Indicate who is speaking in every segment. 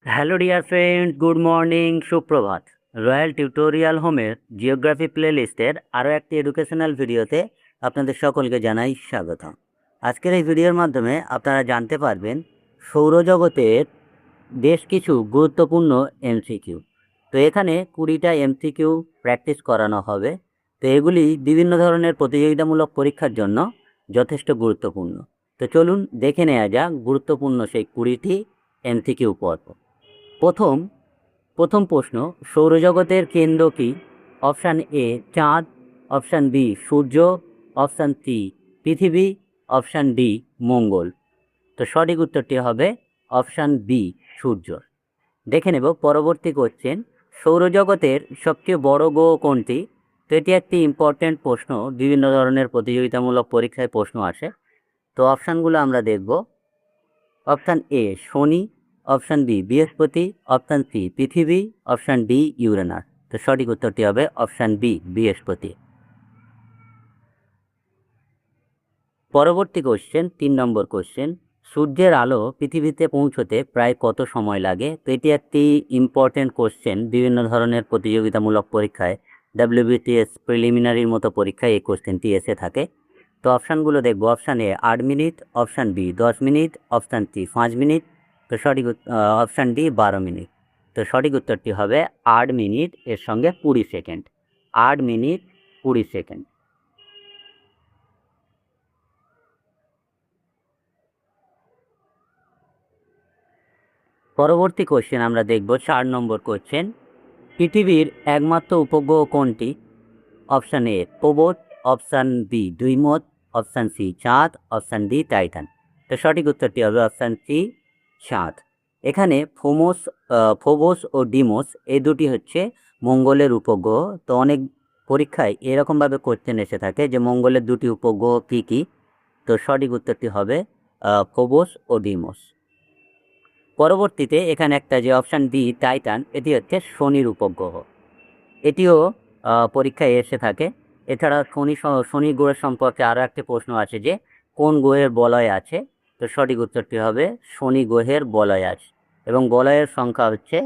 Speaker 1: Hello dear friends, good morning, সুপ্রভাত। Royal tutorial হোমের geography প্লেলিস্টের আরও একটি এডুকেশনাল ভিডিওতে আপনাদের সকলকে জানাই স্বাগতম। আজকের এই ভিডিওর মাধ্যমে আপনারা জানতে পারবেন সৌরজগতের বেশ কিছু গুরুত্বপূর্ণ এমসিকিউ। তো এখানে 20টা এমসিকিউ প্র্যাকটিস করানো হবে। তো এগুলি বিভিন্ন ধরনের প্রতিযোগিতামূলক পরীক্ষার জন্য যথেষ্ট গুরুত্বপূর্ণ। তো চলুন দেখে নেওয়া যাক গুরুত্বপূর্ণ সেই 20টি এমসিকিউ পর্ব। প্রথম প্রথম প্রশ্ন, সৌরজগতের কেন্দ্র কি? অপশান এ চাঁদ, অপশান বি সূর্য, অপশান সি পৃথিবী, অপশান ডি মঙ্গল। তো সঠিক উত্তরটি হবে অপশান বি সূর্য। দেখে নেব পরবর্তী কোশ্চেন, সৌরজগতের সবচেয়ে বড় গ্রহ কোনটি? তো এটি একটি ইম্পর্ট্যান্ট প্রশ্ন, বিভিন্ন ধরনের প্রতিযোগিতামূলক পরীক্ষায় প্রশ্ন আসে। তো অপশানগুলো আমরা দেখব। অপশান এ শনি, অপশান বি বৃহস্পতি, অপশান সি পৃথিবী, অপশান ডি ইউরেনাস। তো সঠিক উত্তরটি হবে অপশান বি বৃহস্পতি। পরবর্তী কোশ্চেন, 3 নম্বর কোশ্চেন, সূর্যের আলো পৃথিবীতে পৌঁছতে প্রায় কত সময় লাগে? তো এটি একটি ইম্পর্টেন্ট কোশ্চেন, বিভিন্ন ধরনের প্রতিযোগিতামূলক পরীক্ষায়, WBCS প্রিলিমিনারির মতো পরীক্ষায় এই কোশ্চেনটি এসে থাকে। তো অপশানগুলো দেখব। Option A 8 minute, option B 10 minute, option C 5 minute. তো সঠিক অপশান ডি 12 মিনিট। তো সঠিক উত্তরটি হবে 8 মিনিট এর সঙ্গে 20 সেকেন্ড। 8 minute 20 second. পরবর্তী কোশ্চেন আমরা দেখব 4 নম্বর কোশ্চেন, পৃথিবীর একমাত্র উপগ্রহ কোনটি? অপশান এ প্রবোধ, অপশান বি দ্যুইমত, অপশান সি চাঁদ, অপশান ডি টাইটান। তো সঠিক উত্তরটি হবে অপশান সি চাঁদ। এখানে ফোবোস ও ডিমোস এই দুটি হচ্ছে মঙ্গলের উপগ্রহ। তো অনেক পরীক্ষায় এরকমভাবে কোশ্চেন এসে থাকে যে মঙ্গলের দুটি উপগ্রহ কী কী? তো সঠিক উত্তরটি হবে ফোবোস ও ডিমোস। পরবর্তীতে এখানে একটা যে অপশান ডি টাইটান, এটি হচ্ছে শনির উপগ্রহ। এটিও পরীক্ষায় এসে থাকে। এছাড়া শনি গ্রহের সম্পর্কে আরও একটি প্রশ্ন আছে যে কোন গ্রহের বলয় আছে? তো সঠিক উত্তরটি হবে শনি গ্রহের বলয় আছে, এবং বলয়ের সংখ্যা হচ্ছে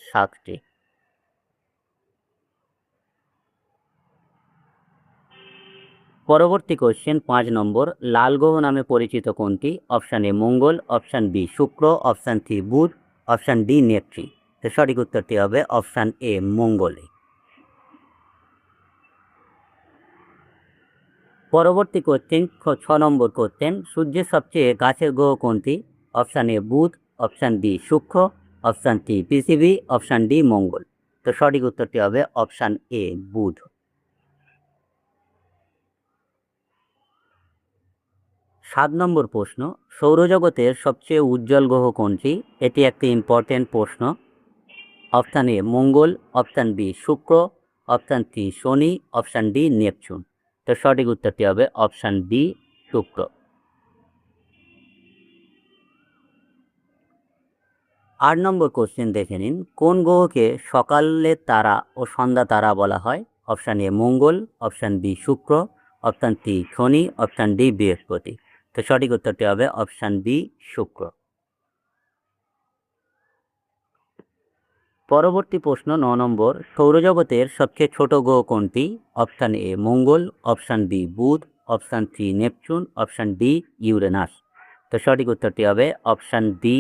Speaker 1: 7টি। পরবর্তী কোশ্চেন 5 নম্বর, লাল গ্রহ নামে পরিচিত কোনটি? অপশান এ মঙ্গল, অপশান বি শুক্র, অপশান সি বুধ, অপশান ডি নেপচুন। তো সঠিক উত্তরটি হবে অপশান এ মঙ্গলে। পরবর্তী কোশ্চেন 6 নম্বর কোশ্চেন, সূর্যের সবচেয়ে কাছের গ্রহ কোনটি? অপশান এ বুধ, অপশান বি শুক্র, অপশান সি পৃথিবী, অপশান ডি মঙ্গল। তো সঠিক উত্তরটি হবে অপশান এ বুধ। 7 নম্বর প্রশ্ন, সৌরজগতের সবচেয়ে উজ্জ্বল গ্রহ কোনটি? এটি একটি ইম্পর্টেন্ট প্রশ্ন। অপশান এ মঙ্গল, অপশান বি শুক্র, অপশান সি শনি, অপশান ডি নেপচুন। তো সঠিক উত্তরটি হবে অপশান ডি শুক্র। 8 নম্বর কোশ্চেন দেখে নিন, কোন গ্রহকে সকালের তারা ও সন্ধ্যা তারা বলা হয়? অপশান এ মঙ্গল, অপশান বি শুক্র, অপশান সি শনি, অপশান ডি বৃহস্পতি। তো সঠিক উত্তরটি হবে অপশান বি শুক্র। পরবর্তী প্রশ্ন 9 নম্বর, সৌরজগতের সবচেয়ে ছোট গ্রহ কোনটি? অপশান এ মঙ্গল, অপশান বি বুধ, option C Neptune, option D Uranus. তো সঠিক উত্তরটি হবে অপশান ডি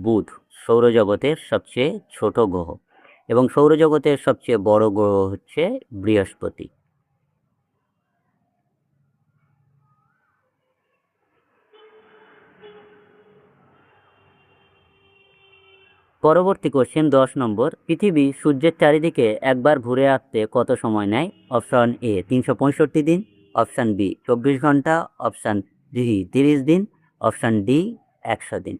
Speaker 1: বুধ, সৌরজগতের সবচেয়ে ছোট গ্রহ। এবং সৌরজগতের সবচেয়ে বড় গ্রহ হচ্ছে বৃহস্পতি। পরবর্তী কোশ্চেন 10 নম্বর, পৃথিবী সূর্যের চারিদিকে একবার ঘুরে আসতে কত সময় নেয়? অপশান এ 365 দিন, অপশান বি 24 ঘন্টা, অপশান ডি 30 দিন, অপশান ডি 100 দিন।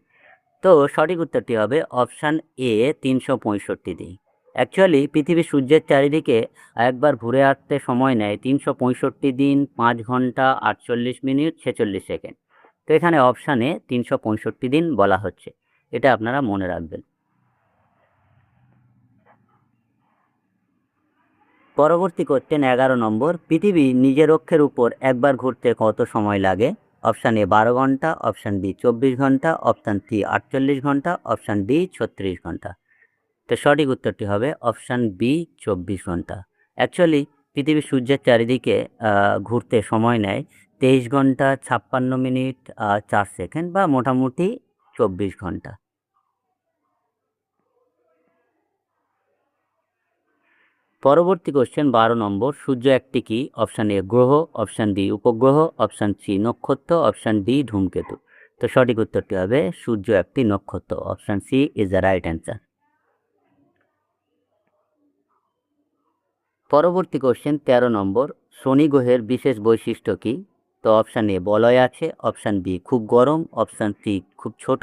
Speaker 1: তো সঠিক উত্তরটি হবে অপশান এ 365 দিন। অ্যাকচুয়ালি পৃথিবী সূর্যের চারিদিকে একবার ঘুরে আসতে সময় নেয় 365 দিন, 5 ঘন্টা 48 মিনিট 46 সেকেন্ড। তো এখানে অপশানে 365 দিন বলা হচ্ছে, এটা আপনারা মনে রাখবেন। পরবর্তী কোশ্চেন 11 নম্বর, পৃথিবী নিজের অক্ষের উপর একবার ঘুরতে কত সময় লাগে? অপশান এ 12 ঘন্টা, অপশান বি 24 ঘন্টা, অপশান সি 48 ঘন্টা, অপশান ডি 36 ঘন্টা। তো সঠিক উত্তরটি হবে অপশান বি 24 ঘন্টা। অ্যাকচুয়ালি পৃথিবী সূর্যের চারিদিকে ঘুরতে সময় নেয় 23 ঘন্টা 56 মিনিট 4 সেকেন্ড বা মোটামুটি 24 ঘন্টা। পরবর্তী কোশ্চেন 12 নম্বর, সূর্য একটি কি? অপশান এ গ্রহ, অপশান বি উপগ্রহ, অপশান সি নক্ষত্র, অপশান ডি ধূমকেতু। তো সঠিক উত্তরটি হবে সূর্য একটি নক্ষত্র। Option C is the right answer. পরবর্তী কোশ্চেন 13 নম্বর, শনি গ্রহের বিশেষ বৈশিষ্ট্য কি? তো অপশান এ বলয় আছে, অপশান বি খুব গরম, অপশান সি খুব ছোট,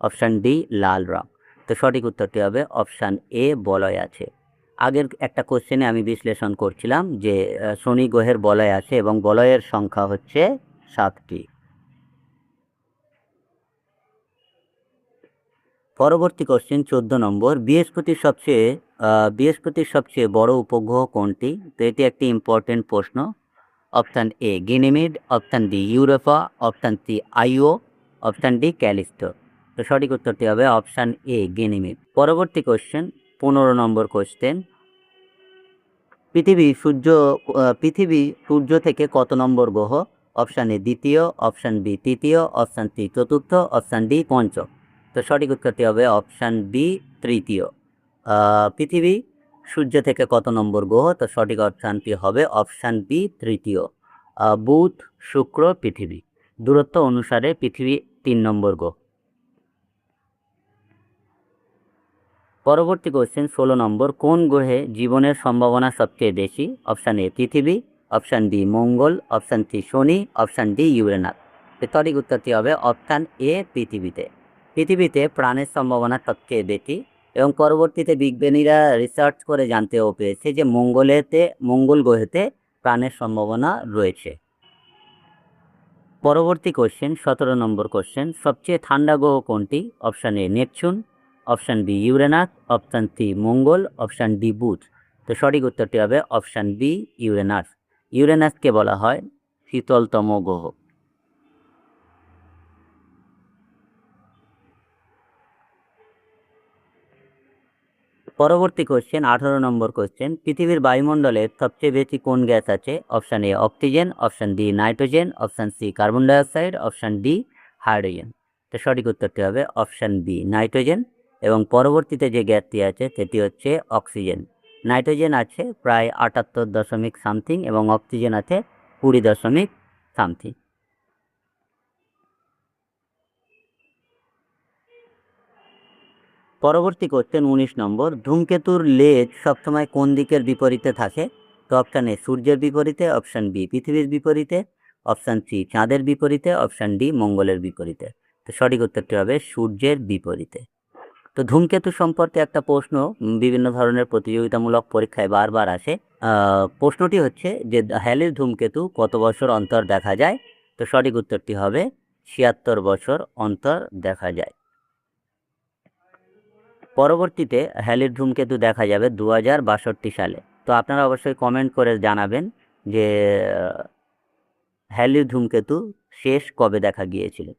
Speaker 1: অপশান ডি লাল রং। তো সঠিক উত্তরটি হবে অপশান এ বলয় আছে। আগের একটা কোশ্চেনে আমি বিশ্লেষণ করছিলাম যে শনি গ্রহের বলয় আছে এবং বলয়ের সংখ্যা হচ্ছে 7টি। পরবর্তী কোশ্চেন 14 নম্বর, বৃহস্পতির সবচেয়ে বড় উপগ্রহ কোনটি? তো এটি একটি ইম্পর্টেন্ট প্রশ্ন। Option A Ganymede, option B Europa, option C Io, option D Callisto. তো সঠিক উত্তরটি হবে অপশান এ গিনিমিড। পরবর্তী কোশ্চেন 15 নম্বর কোশ্চেন, পৃথিবী সূর্য থেকে কত নম্বর গ্রহ? অপশান এ দ্বিতীয়, অপশান বি তৃতীয়, অপশান সি চতুর্থ, অপশান ডি পঞ্চম। তো সঠিক উত্তরটি হবে অপশান বি তৃতীয়। পৃথিবী সূর্য থেকে কত নম্বর গ্রহ? তো সঠিক অপশানটি হবে অপশান বি তৃতীয়। বুধ, শুক্র, পৃথিবী, দূরত্ব অনুসারে পৃথিবী 3 নম্বর গ্রহ। পরবর্তী কোশ্চেন 16 নম্বর, কোন গ্রহে জীবনের সম্ভাবনা সবচেয়ে বেশি? অপশান এ পৃথিবী, অপশান বি মঙ্গল, অপশান সি শনি, অপশান ডি ইউরেনাস। সঠিক উত্তরটি হবে অপশান এ পৃথিবীতে। পৃথিবীতে প্রাণের সম্ভাবনা সবচেয়ে বেশি এবং পরবর্তীতে বিজ্ঞানীরা রিসার্চ করে জানতেও পেরেছে যে মঙ্গল গ্রহেতে প্রাণের সম্ভাবনা রয়েছে। পরবর্তী কোশ্চেন 17 নম্বর কোশ্চেন, সবচেয়ে ঠান্ডা গ্রহ কোনটি? Option A Neptune, option B Uranus, option C মঙ্গল, অপশান ডি বুধ। তো সঠিক উত্তরটি হবে অপশান বি ইউরেনাস। ইউরেনাসকে বলা হয় শীতলতম গ্রহ। পরবর্তী কোশ্চেন 18 নম্বর কোশ্চেন, পৃথিবীর বায়ুমণ্ডলে সবচেয়ে বেশি কোন গ্যাস আছে? Option A oxygen, option B nitrogen, option C carbon dioxide, option D hydrogen. তো সঠিক উত্তরটি হবে অপশান বি নাইট্রোজেন এবং পরবর্তীতে যে গ্যাসটি আছে সেটি হচ্ছে অক্সিজেন। নাইট্রোজেন আছে প্রায় 78 দশমিক সামথিং এবং অক্সিজেন আছে 20 দশমিক সামথিং। পরবর্তী কোশ্চেন 19 নম্বর, ধূমকেতুর লেজ সবসময় কোন দিকের বিপরীতে থাকে? তো অপশান এ সূর্যের বিপরীতে, অপশান বি পৃথিবীর বিপরীতে, অপশান সি চাঁদের বিপরীতে, অপশান ডি মঙ্গলের বিপরীতে। তো সঠিক উত্তরটি হবে সূর্যের বিপরীতে। তো ধূমকেতু সম্পর্কে একটা প্রশ্ন বিভিন্ন ধরনের প্রতিযোগিতামূলক পরীক্ষায় বারবার আসে। প্রশ্নটি হচ্ছে যে হ্যালির ধূমকেতু কত বছর অন্তর দেখা যায়? তো সঠিক উত্তরটি হবে 76 বছর অন্তর দেখা যায়। পরবর্তীতে হ্যালির ধূমকেতু দেখা যাবে 2062 সালে। তো আপনারা অবশ্যই কমেন্ট করে জানাবেন যে হ্যালির ধূমকেতু শেষ কবে দেখা গিয়েছিল।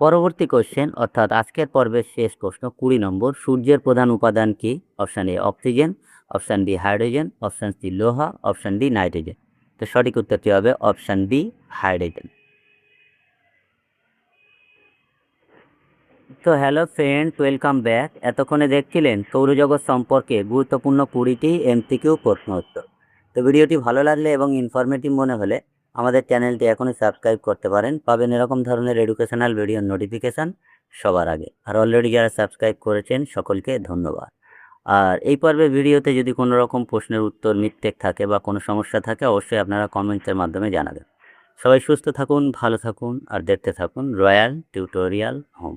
Speaker 1: পরবর্তী কোশ্চেন অর্থাৎ আজকের পর্বের শেষ প্রশ্ন 20 নম্বর, সূর্যের প্রধান উপাদান কি? Option A oxygen, option B hydrogen, option C লোহা, অপশান ডি নাইট্রোজেন। তো সঠিক উত্তরটি হবে অপশান বি হাইড্রোজেন। তো হ্যালো ফ্রেন্ডস, ওয়েলকাম ব্যাক। এতক্ষণে দেখছিলেন সৌরজগৎ সম্পর্কে গুরুত্বপূর্ণ 20টি এমসিকিউ প্রশ্ন উত্তর। তো ভিডিওটি ভালো লাগলে এবং ইনফরমেটিভ মনে হলে আমাদের চ্যানেলটি এখনই সাবস্ক্রাইব করতে পারেন। পাবেন এরকম ধরনের এডুকেশনাল ভিডিওর নোটিফিকেশান সবার আগে। আর অলরেডি যারা সাবস্ক্রাইব করেছেন সকলকে ধন্যবাদ। আর এই পর্বের ভিডিওতে যদি কোনো রকম প্রশ্নের উত্তর মিস্টেক থাকে বা কোনো সমস্যা থাকে অবশ্যই আপনারা কমেন্টসের মাধ্যমে জানাবেন। সবাই সুস্থ থাকুন, ভালো থাকুন আর দেখতে থাকুন রয়্যাল টিউটোরিয়াল হোম।